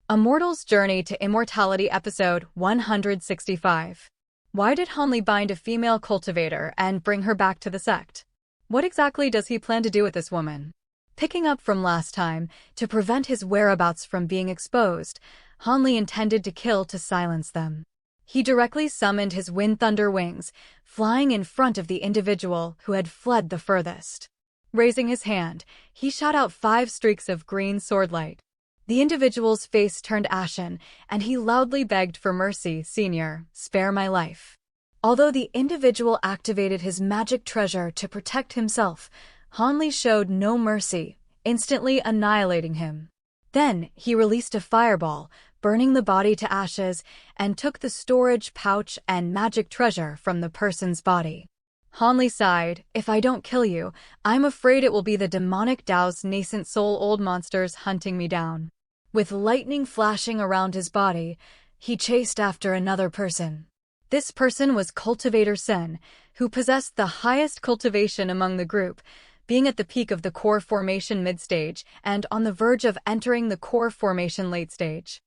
A Mortal's Journey to Immortality Episode 165. Why did Hanli bind a female cultivator and bring her back to the sect? What exactly does he plan to do with this woman? Picking up from last time, to prevent his whereabouts from being exposed, Hanli intended to kill to silence them. He directly summoned his wind thunder wings, flying in front of the individual who had fled the furthest. Raising his hand, he shot out 5 streaks of green swordlight. The individual's face turned ashen, and he loudly begged for mercy. "Senior, spare my life." Although the individual activated his magic treasure to protect himself, Hanli showed no mercy, instantly annihilating him. Then he released a fireball, burning the body to ashes, and took the storage pouch and magic treasure from the person's body. Hanli sighed, "If I don't kill you, I'm afraid it will be the demonic Tao's nascent soul old monsters hunting me down." With lightning flashing around his body, he chased after another person. This person was Cultivator Sen, who possessed the highest cultivation among the group, being at the peak of the core formation mid-stage and on the verge of entering the core formation late stage.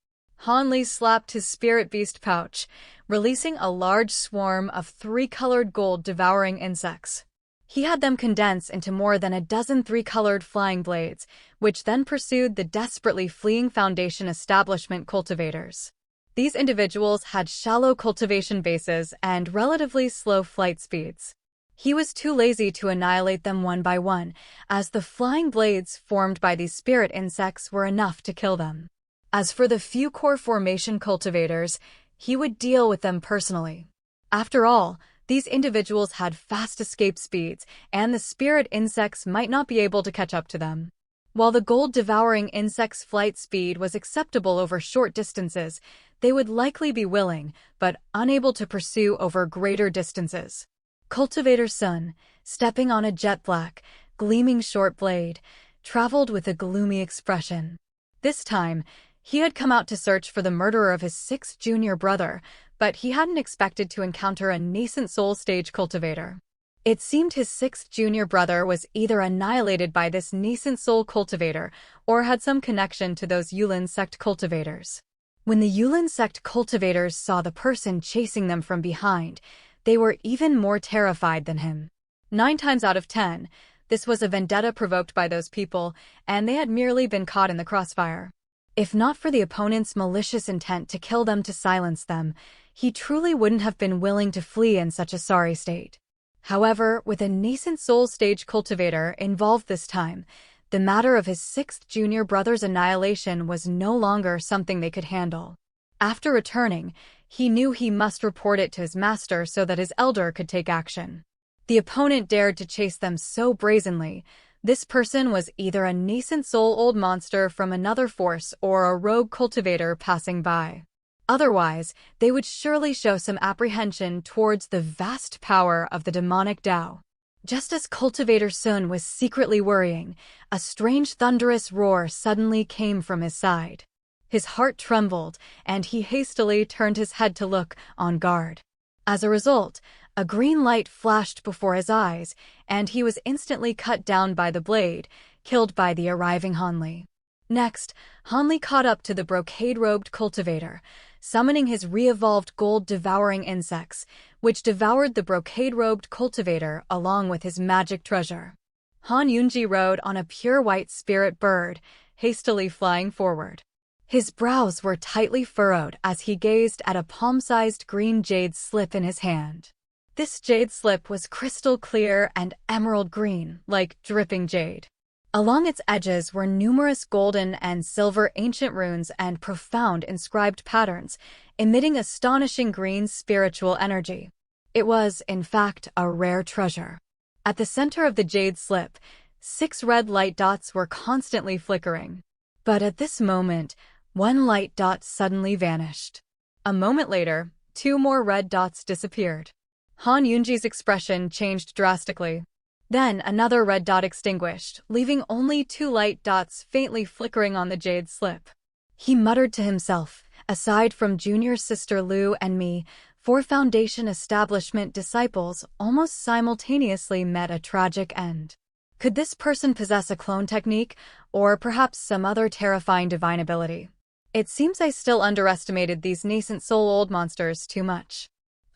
Hanli slapped his spirit beast pouch, releasing a large swarm of 3-colored gold devouring insects. He had them condense into more than a dozen 3-colored flying blades, which then pursued the desperately fleeing Foundation establishment cultivators. These individuals had shallow cultivation bases and relatively slow flight speeds. He was too lazy to annihilate them one by one, as the flying blades formed by these spirit insects were enough to kill them. As for the few core formation cultivators, he would deal with them personally. After all, these individuals had fast escape speeds, and the spirit insects might not be able to catch up to them. While the gold-devouring insects' flight speed was acceptable over short distances, they would likely be willing, but unable to pursue over greater distances. Cultivator Sun, stepping on a jet-black, gleaming short blade, traveled with a gloomy expression. This time, he had come out to search for the murderer of his 6th junior brother, but he hadn't expected to encounter a nascent soul stage cultivator. It seemed his 6th junior brother was either annihilated by this nascent soul cultivator or had some connection to those Yulin sect cultivators. When the Yulin sect cultivators saw the person chasing them from behind, they were even more terrified than him. 9 times out of 10, this was a vendetta provoked by those people, and they had merely been caught in the crossfire. If not for the opponent's malicious intent to kill them to silence them, he truly wouldn't have been willing to flee in such a sorry state. However, with a nascent soul stage cultivator involved this time, the matter of his 6th junior brother's annihilation was no longer something they could handle. After returning, he knew he must report it to his master so that his elder could take action. The opponent dared to chase them so brazenly. This person was either a nascent soul old monster from another force or a rogue cultivator passing by. Otherwise, they would surely show some apprehension towards the vast power of the demonic Tao. Just as Cultivator Sun was secretly worrying, a strange thunderous roar suddenly came from his side. His heart trembled, and he hastily turned his head to look, on guard. As a result, a green light flashed before his eyes, and he was instantly cut down by the blade, killed by the arriving Hanli. Next, Hanli caught up to the brocade-robed cultivator, summoning his re-evolved gold-devouring insects, which devoured the brocade-robed cultivator along with his magic treasure. Han Yunji rode on a pure white spirit bird, hastily flying forward. His brows were tightly furrowed as he gazed at a palm-sized green jade slip in his hand. This jade slip was crystal clear and emerald green, like dripping jade. Along its edges were numerous golden and silver ancient runes and profound inscribed patterns, emitting astonishing green spiritual energy. It was, in fact, a rare treasure. At the center of the jade slip, 6 red light dots were constantly flickering. But at this moment, 1 light dot suddenly vanished. A moment later, 2 more red dots disappeared. Han Yunji's expression changed drastically. Then another red dot extinguished, leaving only 2 light dots faintly flickering on the jade slip. He muttered to himself, "Aside from junior sister Lu and me, 4 Foundation establishment disciples almost simultaneously met a tragic end. Could this person possess a clone technique, or perhaps some other terrifying divine ability?" It seems I still underestimated these nascent soul old monsters too much.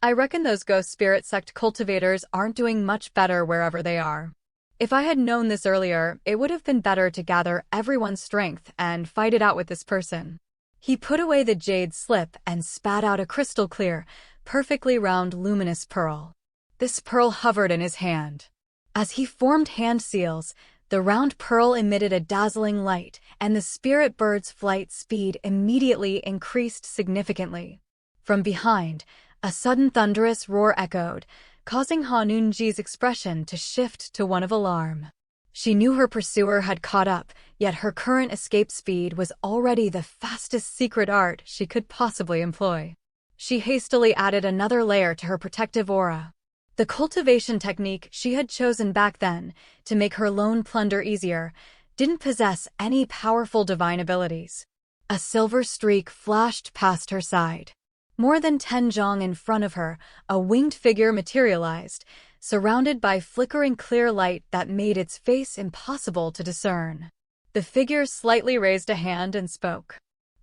I reckon those ghost spirit sect cultivators aren't doing much better wherever they are. If I had known this earlier, it would have been better to gather everyone's strength and fight it out with this person. He put away the jade slip and spat out a crystal clear, perfectly round luminous pearl. This pearl hovered in his hand. As he formed hand seals, the round pearl emitted a dazzling light, and the spirit bird's flight speed immediately increased significantly. From behind, a sudden thunderous roar echoed, causing Hanunji's expression to shift to one of alarm. She knew her pursuer had caught up, yet her current escape speed was already the fastest secret art she could possibly employ. She hastily added another layer to her protective aura. The cultivation technique she had chosen back then, to make her lone plunder easier, didn't possess any powerful divine abilities. A silver streak flashed past her side. More than 10 zhang in front of her, a winged figure materialized, surrounded by flickering clear light that made its face impossible to discern. The figure slightly raised a hand and spoke.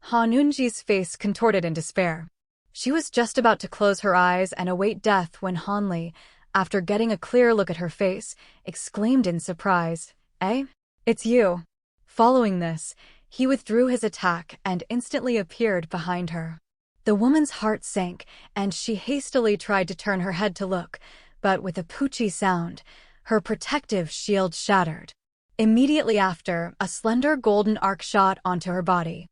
Hanunji's face contorted in despair. She was just about to close her eyes and await death when Hanli, after getting a clear look at her face, exclaimed in surprise, "Eh? It's you." Following this, he withdrew his attack and instantly appeared behind her. The woman's heart sank, and she hastily tried to turn her head to look, but with a poochie sound, her protective shield shattered. Immediately after, a slender golden arc shot onto her body.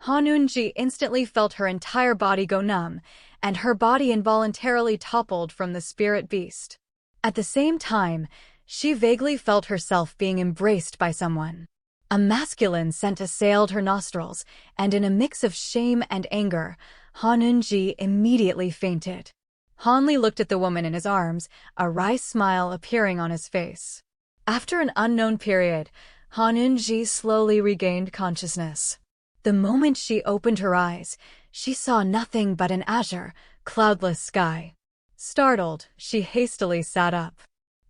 Hanunji instantly felt her entire body go numb, and her body involuntarily toppled from the spirit beast. At the same time, she vaguely felt herself being embraced by someone. A masculine scent assailed her nostrils, and in a mix of shame and anger, Hanunji immediately fainted. Hanli looked at the woman in his arms, a wry smile appearing on his face. After an unknown period, Hanunji slowly regained consciousness. The moment she opened her eyes, she saw nothing but an azure, cloudless sky. Startled, she hastily sat up.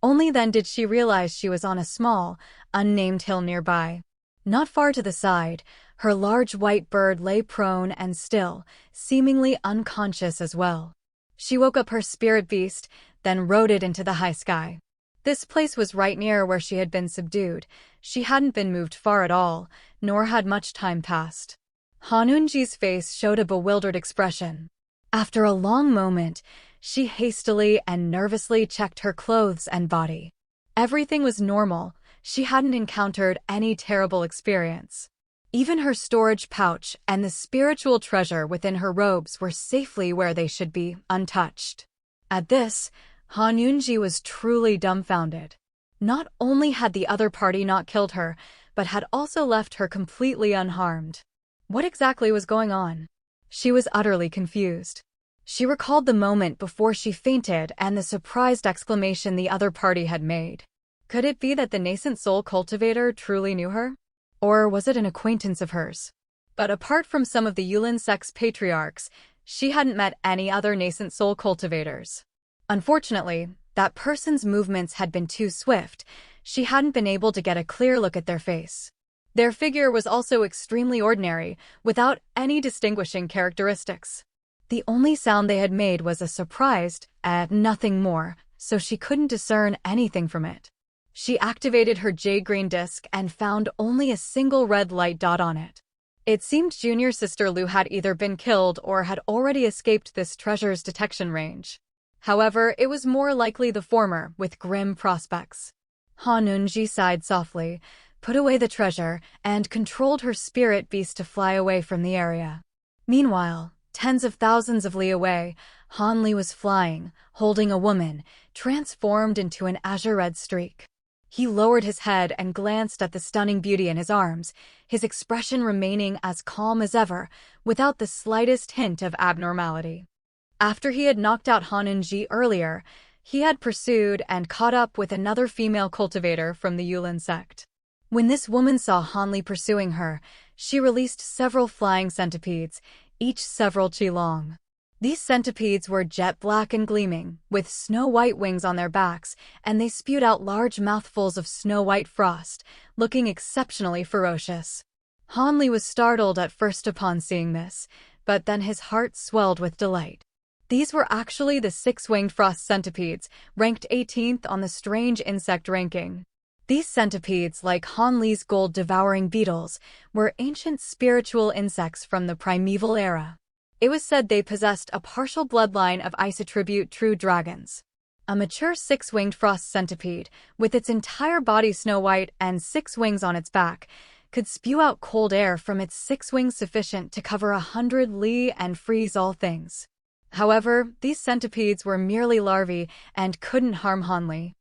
Only then did she realize she was on a small, unnamed hill nearby. Not far to the side, her large white bird lay prone and still, seemingly unconscious as well. She woke up her spirit beast, then rode it into the high sky. This place was right near where she had been subdued. She hadn't been moved far at all, nor had much time passed. Hanunji's face showed a bewildered expression. After a long moment, she hastily and nervously checked her clothes and body. Everything was normal. She hadn't encountered any terrible experience. Even her storage pouch and the spiritual treasure within her robes were safely where they should be, untouched. At this, Hanunji was truly dumbfounded. Not only had the other party not killed her, but had also left her completely unharmed. What exactly was going on? She was utterly confused. She recalled the moment before she fainted and the surprised exclamation the other party had made. Could it be that the nascent soul cultivator truly knew her? Or was it an acquaintance of hers? But apart from some of the Yulin sect's patriarchs, she hadn't met any other nascent soul cultivators. Unfortunately, that person's movements had been too swift. She hadn't been able to get a clear look at their face. Their figure was also extremely ordinary, without any distinguishing characteristics. The only sound they had made was a surprised, nothing more, so she couldn't discern anything from it. She activated her jade-green disc and found only a single red light dot on it. It seemed Junior Sister Lu had either been killed or had already escaped this treasure's detection range. However, it was more likely the former, with grim prospects. Hanunji sighed softly, put away the treasure, and controlled her spirit beast to fly away from the area. Meanwhile, tens of thousands of li away, Hanli was flying, holding a woman, transformed into an azure-red streak. He lowered his head and glanced at the stunning beauty in his arms, his expression remaining as calm as ever, without the slightest hint of abnormality. After he had knocked out Hanunji earlier, he had pursued and caught up with another female cultivator from the Yulin sect. When this woman saw Hanli pursuing her, she released several flying centipedes, each several chi long. These centipedes were jet black and gleaming, with snow-white wings on their backs, and they spewed out large mouthfuls of snow-white frost, looking exceptionally ferocious. Hanli was startled at first upon seeing this, but then his heart swelled with delight. These were actually the six-winged frost centipedes, ranked 18th on the strange insect ranking. These centipedes, like Hanli's gold-devouring beetles, were ancient spiritual insects from the primeval era. It was said they possessed a partial bloodline of isotribute true dragons. A mature six-winged frost centipede, with its entire body snow-white and 6 wings on its back, could spew out cold air from its 6 wings sufficient to cover 100 li and freeze all things. However, these centipedes were merely larvae and couldn't harm Hanli.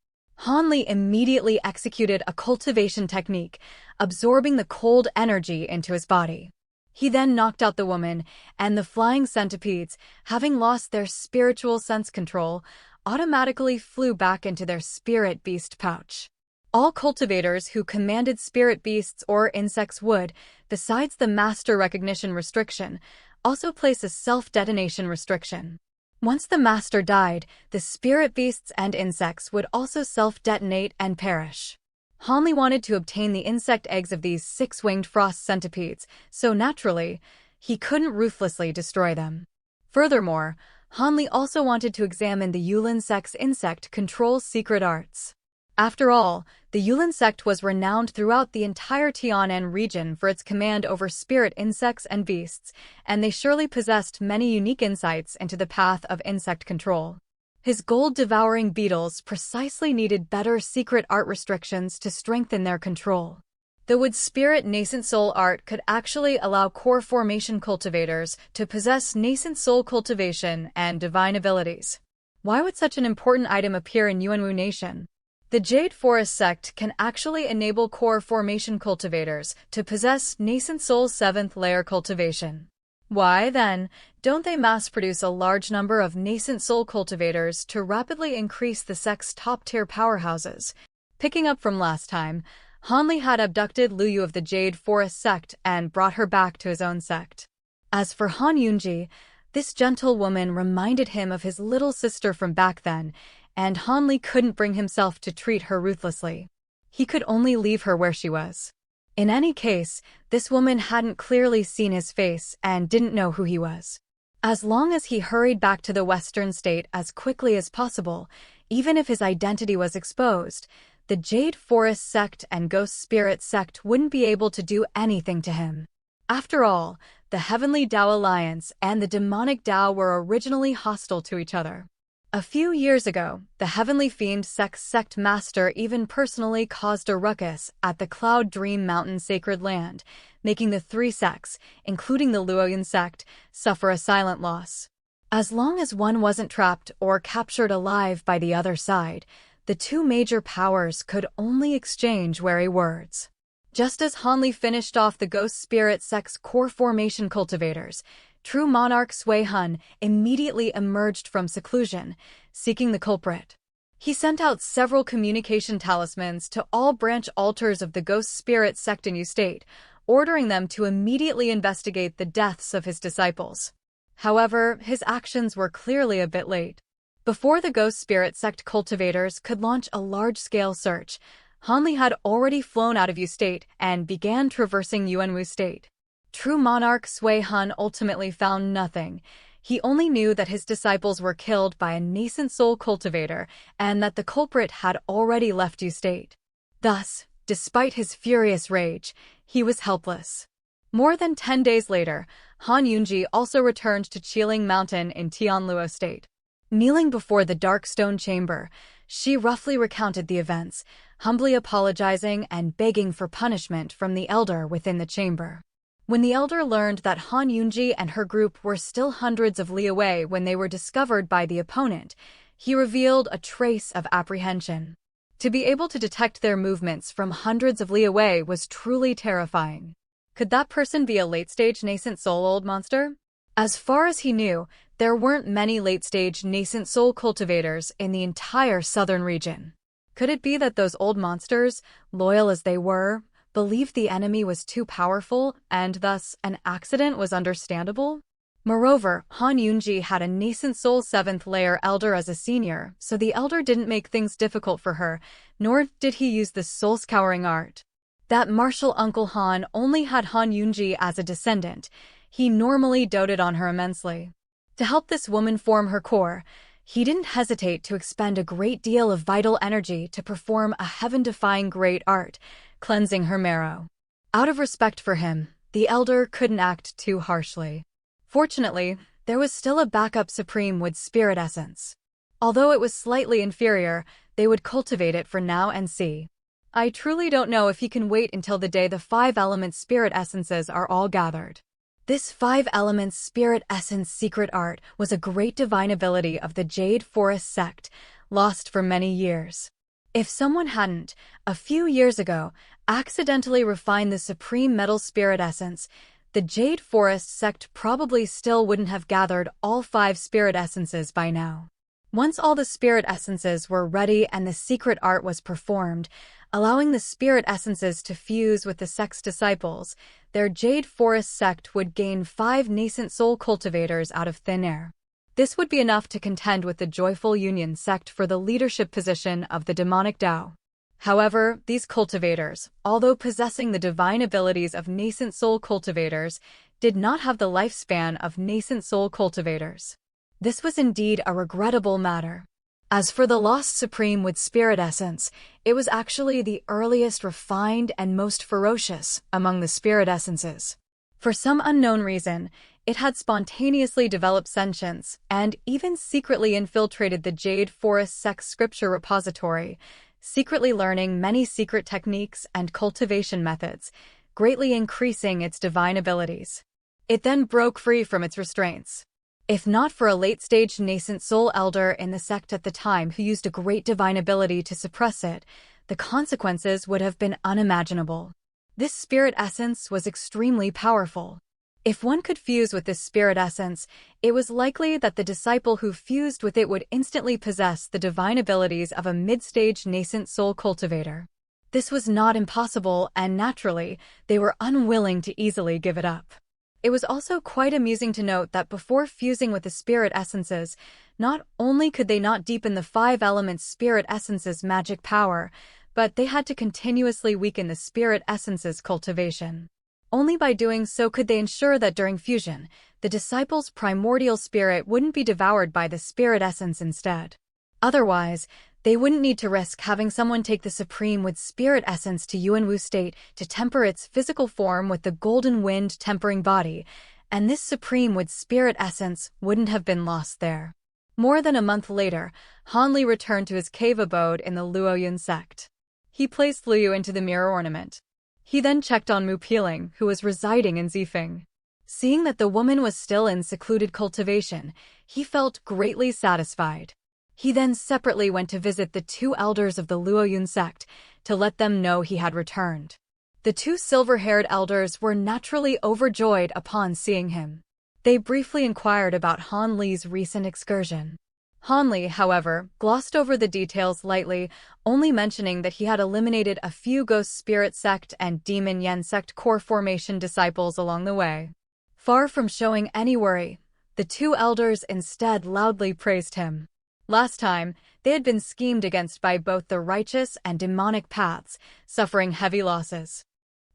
Hanli immediately executed a cultivation technique, absorbing the cold energy into his body. He then knocked out the woman, and the flying centipedes, having lost their spiritual sense control, automatically flew back into their spirit beast pouch. All cultivators who commanded spirit beasts or insects would, besides the master recognition restriction, also place a self-detonation restriction. Once the master died, the spirit beasts and insects would also self-detonate and perish. Hanli wanted to obtain the insect eggs of these 6-winged frost centipedes, so naturally, he couldn't ruthlessly destroy them. Furthermore, Hanli also wanted to examine the Yulin sect's insect control secret arts. After all, the Yulin sect was renowned throughout the entire Tianan region for its command over spirit insects and beasts, and they surely possessed many unique insights into the path of insect control. His gold-devouring beetles precisely needed better secret art restrictions to strengthen their control. The wood spirit nascent soul art could actually allow core formation cultivators to possess nascent soul cultivation and divine abilities. Why would such an important item appear in Yuanwu Nation? The Jade Forest sect can actually enable core formation cultivators to possess nascent soul 7th layer cultivation. Why, then, don't they mass-produce a large number of nascent soul cultivators to rapidly increase the sect's top-tier powerhouses? Picking up from last time, Hanli had abducted Luyu of the Jade Forest sect and brought her back to his own sect. As for Han Yunji, this gentle woman reminded him of his little sister from back then, and Hanli couldn't bring himself to treat her ruthlessly. He could only leave her where she was. In any case, this woman hadn't clearly seen his face and didn't know who he was. As long as he hurried back to the Western state as quickly as possible, even if his identity was exposed, the Jade Forest sect and Ghost Spirit sect wouldn't be able to do anything to him. After all, the Heavenly Dao Alliance and the Demonic Dao were originally hostile to each other. A few years ago, the Heavenly Fiend sect's sect master even personally caused a ruckus at the Cloud Dream Mountain Sacred Land, making the 3 sects, including the Luoyun sect, suffer a silent loss. As long as one wasn't trapped or captured alive by the other side, the 2 major powers could only exchange wary words. Just as Hanli finished off the Ghost Spirit sect's core formation cultivators, True Monarch Sui Hun immediately emerged from seclusion, seeking the culprit. He sent out several communication talismans to all branch altars of the Ghost Spirit sect in Yu State, ordering them to immediately investigate the deaths of his disciples. However, his actions were clearly a bit late. Before the Ghost Spirit sect cultivators could launch a large-scale search, Hanli had already flown out of Yu State and began traversing Yuanwu State. True Monarch Sui Hun ultimately found nothing. He only knew that his disciples were killed by a nascent soul cultivator and that the culprit had already left Yu State. Thus, despite his furious rage, he was helpless. More than 10 days later, Han Yunji also returned to Qiling Mountain in Tianluo State. Kneeling before the dark stone chamber, she roughly recounted the events, humbly apologizing and begging for punishment from the elder within the chamber. When the elder learned that Han Yunji and her group were still hundreds of li away when they were discovered by the opponent, he revealed a trace of apprehension. To be able to detect their movements from hundreds of li away was truly terrifying. Could that person be a late-stage nascent soul old monster? As far as he knew, there weren't many late-stage nascent soul cultivators in the entire southern region. Could it be that those old monsters, loyal as they were, believed the enemy was too powerful and thus an accident was understandable? Moreover, Han Yunji had a nascent soul 7th layer elder as a senior, so the elder didn't make things difficult for her, nor did he use the soul-scouring art. That martial Uncle Han only had Han Yunji as a descendant. He normally doted on her immensely. To help this woman form her core, he didn't hesitate to expend a great deal of vital energy to perform a heaven-defying great art, cleansing her marrow. Out of respect for him, the elder couldn't act too harshly. Fortunately, there was still a backup supreme with spirit essence. Although it was slightly inferior, they would cultivate it for now and see. I truly don't know if he can wait until the day the 5 elements spirit essences are all gathered. This 5 elements spirit essence secret art was a great divine ability of the Jade Forest sect, lost for many years. If someone hadn't, a few years ago, accidentally refined the supreme metal spirit essence, the Jade Forest sect probably still wouldn't have gathered all 5 spirit essences by now. Once all the spirit essences were ready and the secret art was performed, allowing the spirit essences to fuse with the sect's disciples, their Jade Forest sect would gain 5 nascent soul cultivators out of thin air. This would be enough to contend with the Joyful Union sect for the leadership position of the demonic Tao. However, these cultivators, although possessing the divine abilities of nascent soul cultivators, did not have the lifespan of nascent soul cultivators. This was indeed a regrettable matter. As for the lost supreme with spirit essence, it was actually the earliest refined and most ferocious among the spirit essences. For some unknown reason, it had spontaneously developed sentience and even secretly infiltrated the Jade Forest sect's scripture repository, secretly learning many secret techniques and cultivation methods, greatly increasing its divine abilities. It then broke free from its restraints. If not for a late-stage nascent soul elder in the sect at the time who used a great divine ability to suppress it, the consequences would have been unimaginable. This spirit essence was extremely powerful. If one could fuse with this spirit essence, it was likely that the disciple who fused with it would instantly possess the divine abilities of a mid-stage nascent soul cultivator. This was not impossible, and naturally, they were unwilling to easily give it up. It was also quite amusing to note that before fusing with the spirit essences, not only could they not deepen the 5 elements spirit essences' magic power, but they had to continuously weaken the spirit essences' cultivation. Only by doing so could they ensure that during fusion, the disciple's primordial spirit wouldn't be devoured by the spirit essence instead. Otherwise, they wouldn't need to risk having someone take the supreme with spirit essence to Yuanwu state to temper its physical form with the golden wind tempering body, and this supreme with spirit essence wouldn't have been lost there. More than a month later, Han Li returned to his cave abode in the Luoyun sect. He placed Liu into the mirror ornament. He then checked on Mu Piling, who was residing in Zifeng. Seeing that the woman was still in secluded cultivation, he felt greatly satisfied. He then separately went to visit the 2 elders of the Luoyun sect to let them know he had returned. The 2 silver-haired elders were naturally overjoyed upon seeing him. They briefly inquired about Han Li's recent excursion. Han Li, however, glossed over the details lightly, only mentioning that he had eliminated a few Ghost Spirit sect and Demon Yen sect core formation disciples along the way. Far from showing any worry, the 2 elders instead loudly praised him. Last time, they had been schemed against by both the righteous and demonic paths, suffering heavy losses.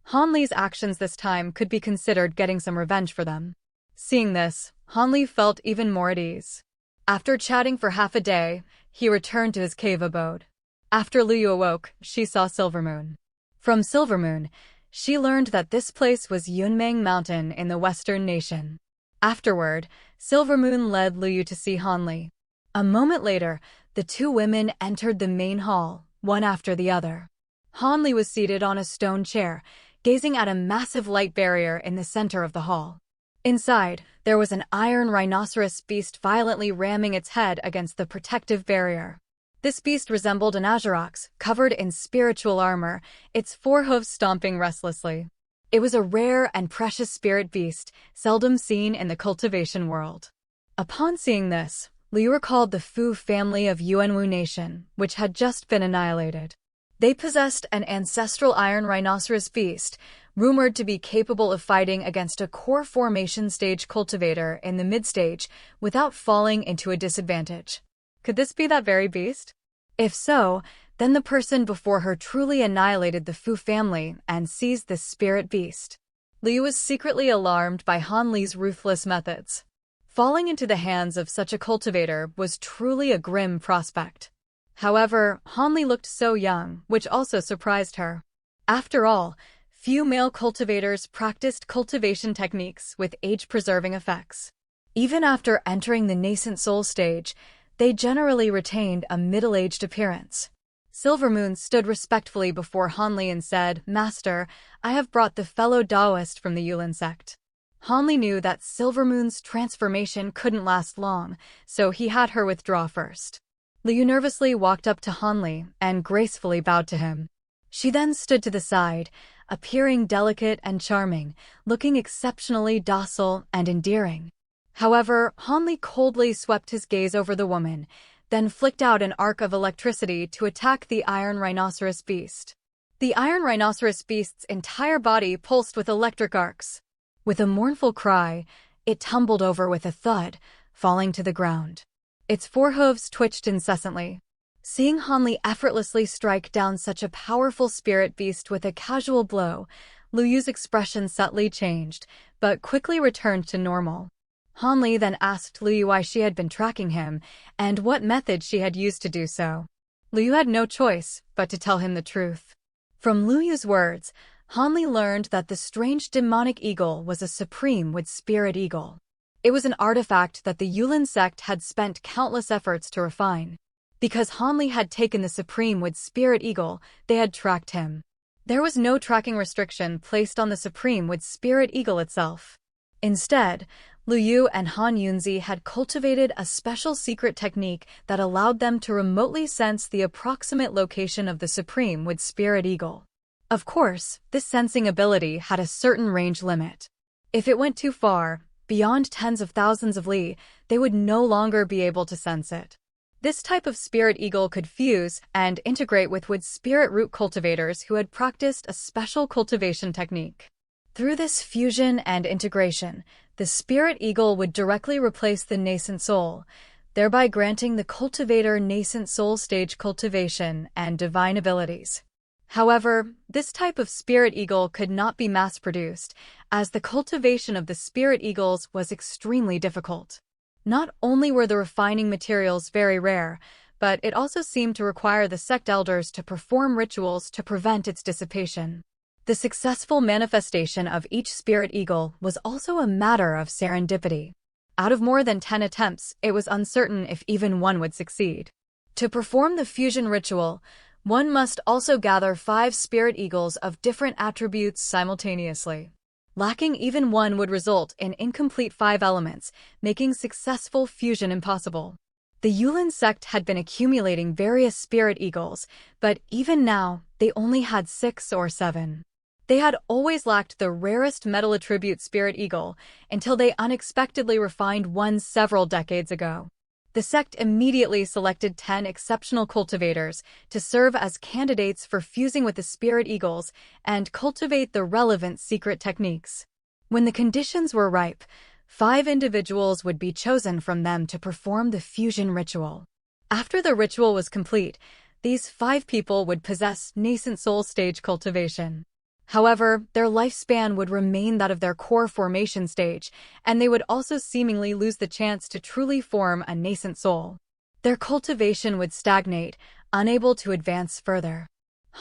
Han Li's actions this time could be considered getting some revenge for them. Seeing this, Han Li felt even more at ease. After chatting for half a day, he returned to his cave abode. After Liu awoke, she saw Silvermoon. From Silvermoon, she learned that this place was Yunmeng Mountain in the Western Nation. Afterward, Silvermoon led Liu to see Han Li. A moment later, the 2 women entered the main hall, one after the other. Han Li was seated on a stone chair, gazing at a massive light barrier in the center of the hall. Inside, there was an iron rhinoceros beast violently ramming its head against the protective barrier. This beast resembled an Azurox, covered in spiritual armor, its 4 hooves stomping restlessly. It was a rare and precious spirit beast, seldom seen in the cultivation world. Upon seeing this, Liu recalled the Fu family of Yuanwu Nation, which had just been annihilated. They possessed an ancestral iron rhinoceros beast, rumored to be capable of fighting against a core formation stage cultivator in the mid-stage without falling into a disadvantage. Could this be that very beast? If so, Then the person before her truly annihilated the Fu family and seized the spirit beast. Liu was secretly alarmed by Han Li's ruthless methods. Falling into the hands of such a cultivator was truly a grim prospect. However, Han Li looked so young, which also surprised her. After all, few male cultivators practiced cultivation techniques with age-preserving effects. Even after entering the nascent soul stage, they generally retained a middle-aged appearance. Silvermoon stood respectfully before Han Li and said, "Master, I have brought the fellow Taoist from the Yulin sect." Han Li knew that Silvermoon's transformation couldn't last long, so he had her withdraw first. Liu nervously walked up to Han Li and gracefully bowed to him. She then stood to the side, appearing delicate and charming, looking exceptionally docile and endearing. However, Han Li coldly swept his gaze over the woman, then flicked out an arc of electricity to attack the iron rhinoceros beast. The iron rhinoceros beast's entire body pulsed with electric arcs. With a mournful cry, it tumbled over with a thud, falling to the ground. Its forehooves twitched incessantly. Seeing Han Li effortlessly strike down such a powerful spirit beast with a casual blow, Liu Yu's expression subtly changed, but quickly returned to normal. Han Li then asked Liu Yu why she had been tracking him and what method she had used to do so. Liu Yu had no choice but to tell him the truth. From Liu Yu's words, Han Li learned that the strange demonic eagle was a supreme wood spirit eagle. It was an artifact that the Yulin sect had spent countless efforts to refine. Because Han Li had taken the supreme wood spirit eagle, they had tracked him. There was no tracking restriction placed on the supreme wood spirit eagle itself. Instead, Liu Yu and Han Yunzi had cultivated a special secret technique that allowed them to remotely sense the approximate location of the supreme wood spirit eagle. Of course, this sensing ability had a certain range limit. If it went too far, beyond tens of thousands of li, they would no longer be able to sense it. This type of spirit eagle could fuse and integrate with wood spirit root cultivators who had practiced a special cultivation technique. Through this fusion and integration, the spirit eagle would directly replace the nascent soul, thereby granting the cultivator nascent soul stage cultivation and divine abilities. However, this type of spirit eagle could not be mass-produced, as the cultivation of the spirit eagles was extremely difficult. Not only were the refining materials very rare, but it also seemed to require the sect elders to perform rituals to prevent its dissipation. The successful manifestation of each spirit eagle was also a matter of serendipity. Out of more than 10 attempts, it was uncertain if even one would succeed. To perform the fusion ritual, one must also gather 5 spirit eagles of different attributes simultaneously. Lacking even one would result in incomplete 5 elements, making successful fusion impossible. The Yulin sect had been accumulating various spirit eagles, but even now, they only had 6 or 7. They had always lacked the rarest metal attribute spirit eagle until they unexpectedly refined one several decades ago. The sect immediately selected 10 exceptional cultivators to serve as candidates for fusing with the spirit eagles and cultivate the relevant secret techniques. When the conditions were ripe, 5 individuals would be chosen from them to perform the fusion ritual. After the ritual was complete, these 5 people would possess nascent soul stage cultivation. However, their lifespan would remain that of their core formation stage, and they would also seemingly lose the chance to truly form a nascent soul. Their cultivation would stagnate, unable to advance further.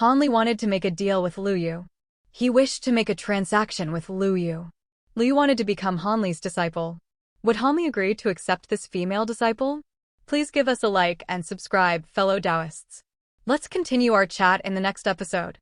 Han Li wanted to make a deal with Liu Yu. He wished to make a transaction with Liu Yu. Liu Yu wanted to become Han Li's disciple. Would Han Li agree to accept this female disciple? Please give us a like and subscribe, fellow Taoists. Let's continue our chat in the next episode.